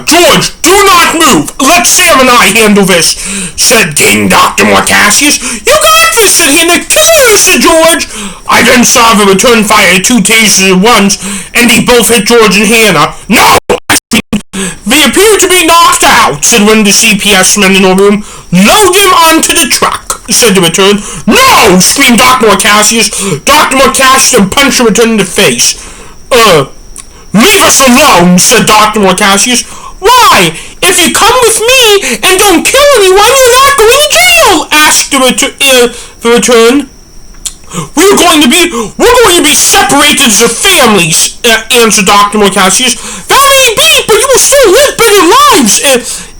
George, do not move. Let Sam and I handle this, said King Dr. Morcassius. You got this, said Hannah. Kill her, said George. I then saw the return fire 2 tasers at once, and they both hit George and Hannah. No! They appear to be knocked out, said one of the CPS men in the room. Load them onto the truck, said the return. No! Screamed Dr. Morcassius. Dr. Morcassius punched the return in the face. Leave us alone, said Dr. Morcassius. Why? If you come with me and don't kill anyone, you're not going to jail, asked the return. We're going to be separated as families, answered Dr. Morcassius. That may be, but you will still live better lives,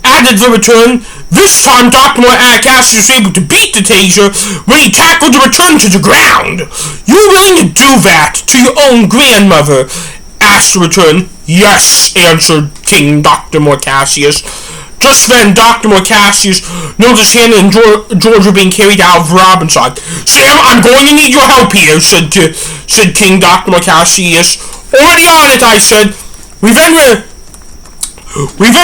added the return. This time, Dr. Morcassius was able to beat the taser when he tackled the return to the ground. You're willing to do that to your own grandmother? Asked the return. Yes, answered King Dr. Morcassius. Just then, Dr. Morcassius noticed Hannah and George were being carried out of Robbinsog. Sam, I'm going to need your help here, said King Dr. Morcassius. Already on it, I said. We then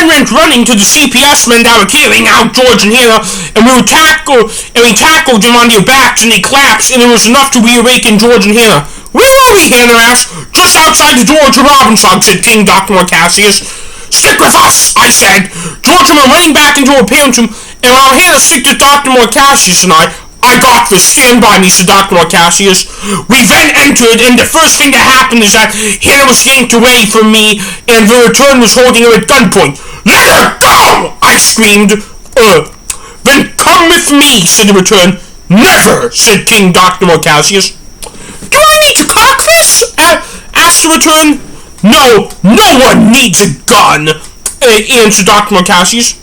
went running to the CPS men that were carrying out George and Hannah, and we tackled them on their backs, and they collapsed, and it was enough to reawaken George and Hannah. Where are we? Hannah asked. Just outside the door to Robbinsog, said King Dr. Morcassius. Stick with us, I said. George and I running back into her parents' room, and while Hannah stick with Dr. Morcassius and I got this. Stand by me, said Dr. Morcassius. We then entered, and the first thing that happened is that Hannah was yanked away from me, and the return was holding her at gunpoint. Let her go! I screamed. Then come with me, said the return. Never, said King Dr. Morcassius. Do I need to cock this? Asked the return. No one needs a gun, answered Dr. Morcassius.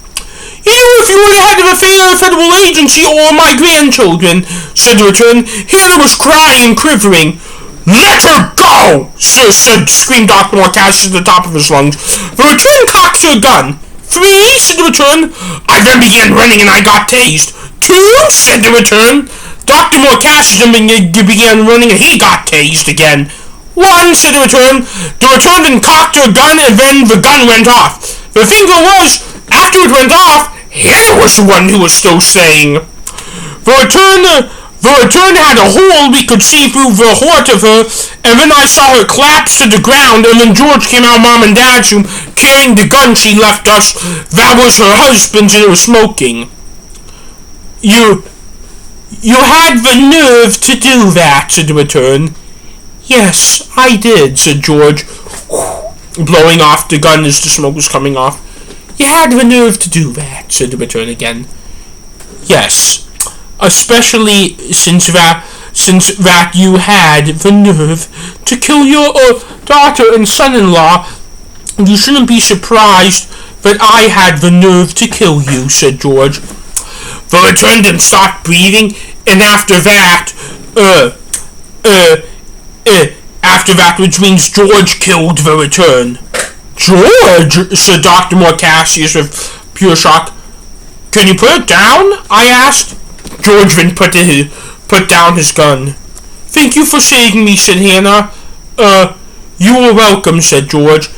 If you were the head of a federal agency or my grandchildren, said the return. Hannah was crying, quivering. Let her go, screamed Dr. Morcassius at the top of his lungs. The return cocked her gun. 3, said the return. I then began running and I got tased. 2, said the return. Dr. Morcassius began running and he got tased again. 1, said the return. The return then cocked her gun and then the gun went off. The thing was, after it went off, Hannah was the one who was still saying. The return had a hole we could see through the heart of her, and then I saw her collapse to the ground, and then George came out of Mom and Dad's room carrying the gun she left us. That was her husband's and it was smoking. You had the nerve to do that, said the return. Yes, I did, said George, blowing off the gun as the smoke was coming off. You had the nerve to do that, said the return again. Yes, especially since that you had the nerve to kill your daughter and son-in-law. You shouldn't be surprised that I had the nerve to kill you, said George. The return didn't stop breathing, and after that, which means George killed the return. George, said Dr. Morcassius with pure shock. Can you put it down? I asked. George then put down his gun. Thank you for saving me, said Hannah. You are welcome, said George.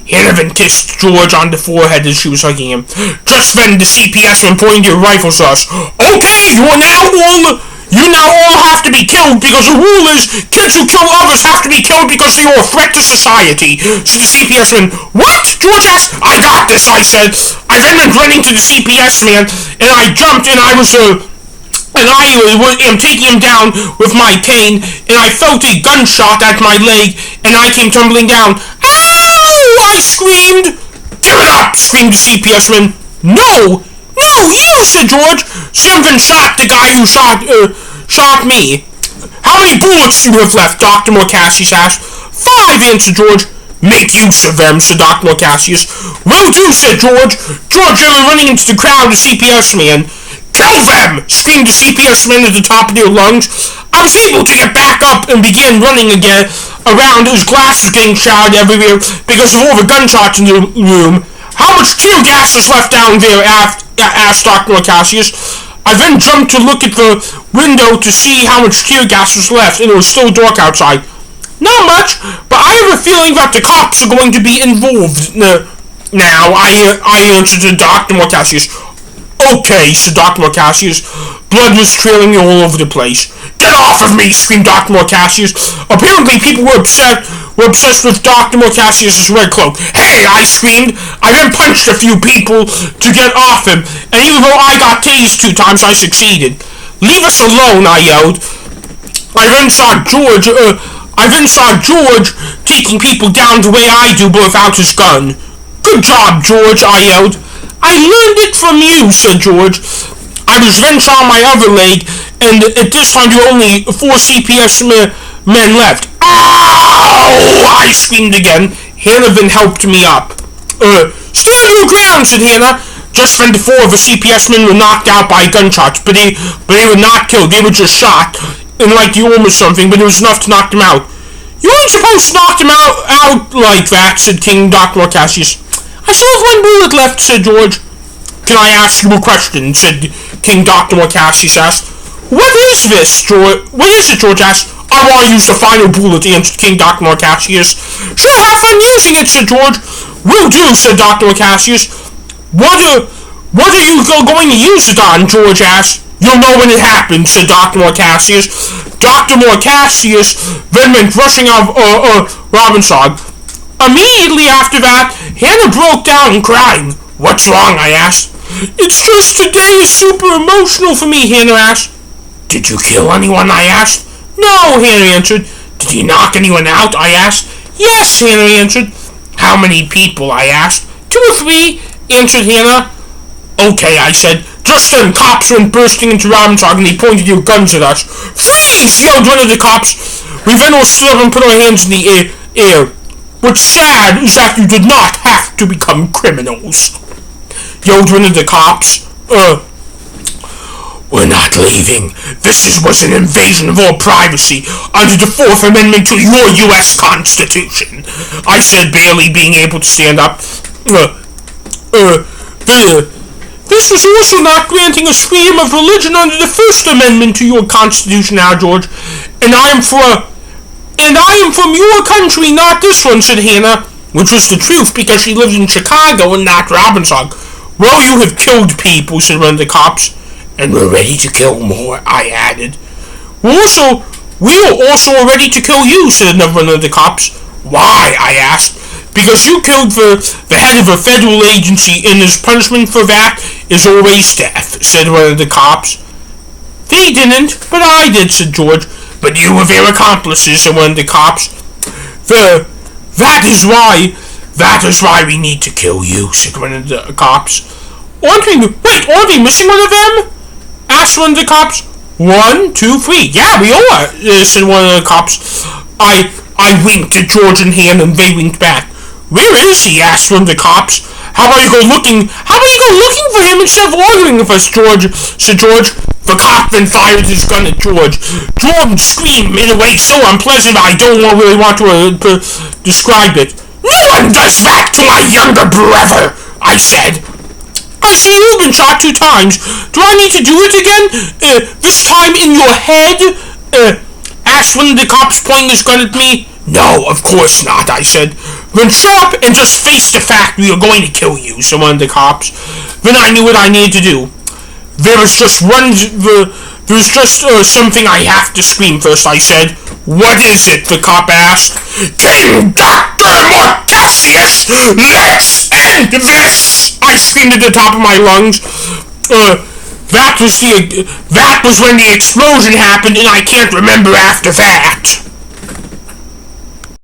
Hannah then kissed George on the forehead as she was hugging him. Just then the CPS men pointed their rifles at us. Okay, you now all have to be killed because the rule is kids who kill others have to be killed because they are a threat to society. So the CPS man, what? George asked. I got this, I said. I then went running to the CPS man, and I jumped, and I was taking him down with my cane, and I felt a gunshot at my leg, and I came tumbling down. Ow! I screamed. Give it up, screamed the CPS man. No, you, said George. Sam then shot the guy who shot me. How many bullets do you have left? Dr. Morcassius asked. 5, answered George. Make use of them, said Dr. Morcassius. Will do, said George. George then running into the crowd, the CPS man. Kill them! Screamed the CPS men at the top of their lungs. I was able to get back up and began running again around as glass was getting shattered everywhere because of all the gunshots in the room. How much tear gas is left down there? Asked Dr. Morcassius. I then jumped to look at the window to see how much tear gas was left, and it was still dark outside. Not much, but I have a feeling that the cops are going to be involved now, I answered to Dr. Morcassius. Okay, said Dr. Morcassius. Blood was trailing me all over the place. Get off of me, screamed Dr. Morcassius. Apparently, people were obsessed with Dr. Morcassius' red cloak. Hey, I screamed. I then punched a few people to get off him, and even though I got tased 2 times, I succeeded. Leave us alone, I yelled. I then saw George taking people down the way I do, but without his gun. Good job, George, I yelled. I learned it from you, said George. I was then on my other leg, and at this time there were only 4 CPS men left. Ow! I screamed again. Hannah then helped me up. Stand your ground, said Hannah. Just then the 4 of the CPS men were knocked out by gunshots, but they were not killed. They were just shot, in like the arm or something, but it was enough to knock them out. You weren't supposed to knock them out like that, said King Dr. Morcassius. I still have 1 bullet left, said George. Can I ask you a question, said King Dr. Morcassius asked. What is this, George? What is it, George asked. I want to use the final bullet, answered King Dr. Morcassius. Sure, have fun using it, said George. Will do, said Dr. Morcassius. What are you going to use it on, George asked. You'll know when it happens, said Dr. Morcassius. Dr. Morcassius then went rushing out of Robbinsog. Immediately after that, Hannah broke down crying. What's wrong, I asked. It's just today is super emotional for me, Hannah asked. Did you kill anyone, I asked. No, Hannah answered. Did you knock anyone out, I asked. Yes, Hannah answered. How many people, I asked. 2 or 3, answered Hannah. Okay, I said. Just then, cops went bursting into Robbinsog and they pointed their guns at us. Freeze! Yelled one of the cops. We then all stood up and put our hands in the air. What's sad is that you did not have to become criminals. Yelled one of the cops. We're not leaving. This was an invasion of our privacy under the 4th Amendment to your U.S. Constitution, I said, barely being able to stand up. This was also not granting us freedom of religion under the First Amendment to your Constitution now, George. And I am from your country, not this one, said Hannah, which was the truth because she lived in Chicago and not Robbinsog. Well, you have killed people, said one of the cops. And we're ready to kill more, I added. We are also ready to kill you, said another one of the cops. Why, I asked. Because you killed the head of a federal agency, and his punishment for that is always death, said one of the cops. They didn't, but I did, said George. But you were their accomplices, said one of the cops. That is why we need to kill you, said one of the cops. Aren't we missing one of them? Asked one of the cops. 1, 2, 3. Yeah, we are, said one of the cops. I winked at George and Hannah, and they winked back. Where is he? Asked one of the cops. How about you go looking for him instead of arguing with us, George? Said George. The cop then fired his gun at George. George screamed in a way so unpleasant I don't really want to describe it. No one does that to my younger brother, I said. I see you've been shot 2 times. Do I need to do it again? This time in your head? Asked one of the cops, pointing his gun at me. No, of course not, I said. Then shut up and just face the fact we are going to kill you, said one of the cops. Then I knew what I needed to do. There's just something I have to scream first, I said. What is it? The cop asked. King Dr. Morcassius, let's end this! I screamed at the top of my lungs. That was when the explosion happened, and I can't remember after that.